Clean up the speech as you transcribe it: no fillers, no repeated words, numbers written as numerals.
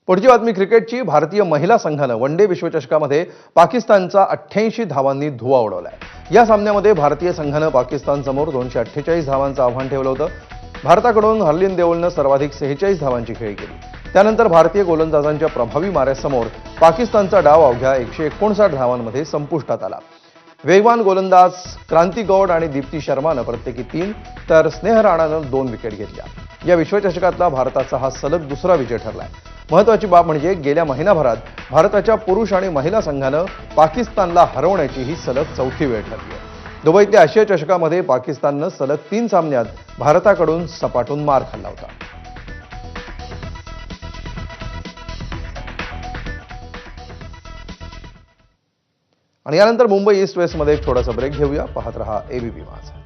पुढची बातमी क्रिकेटची। भारतीय महिला संघानं वनडे विश्वचषकामध्ये पाकिस्तानचा 88 धावांनी धुव्वा उडवलाय। या सामन्यामध्ये भारतीय संघानं पाकिस्तानसमोर 248 धावांचं आव्हान ठेवलं होतं। भारताकडून हरलीन देओलनं सर्वाधिक 46 धावांची खेळी केली। त्यानंतर भारतीय गोलंदाजांच्या प्रभावी माऱ्यासमोर पाकिस्तानचा डाव अवघ्या 159 धावांमध्ये संपुष्टात आला। वेगवान गोलंदाज क्रांती गौड आणि दीप्ती शर्मानं प्रत्येकी 3 तर स्नेह राणानं 2 विकेट घेतल्या। या विश्वचषकातला भारताचा हा सलग दुसरा विजय ठरलाय। महत्त्वाची बाब म्हणजे गेल्या महिनाभरात भारताच्या पुरुष आणि महिला संघानं पाकिस्तानला हरवण्याची ही सलग चौथी वेळ ठरली आहे। दुबईतल्या आशिया चषकामध्ये पाकिस्ताननं सलग 3 सामन्यात भारताकडून सपाटून मार खाल्ला होता। आणि यानंतर मुंबई ईस्ट वेस्टमध्ये एक छोटासा ब्रेक घेऊया। पाहत रहा एबीपी माझा।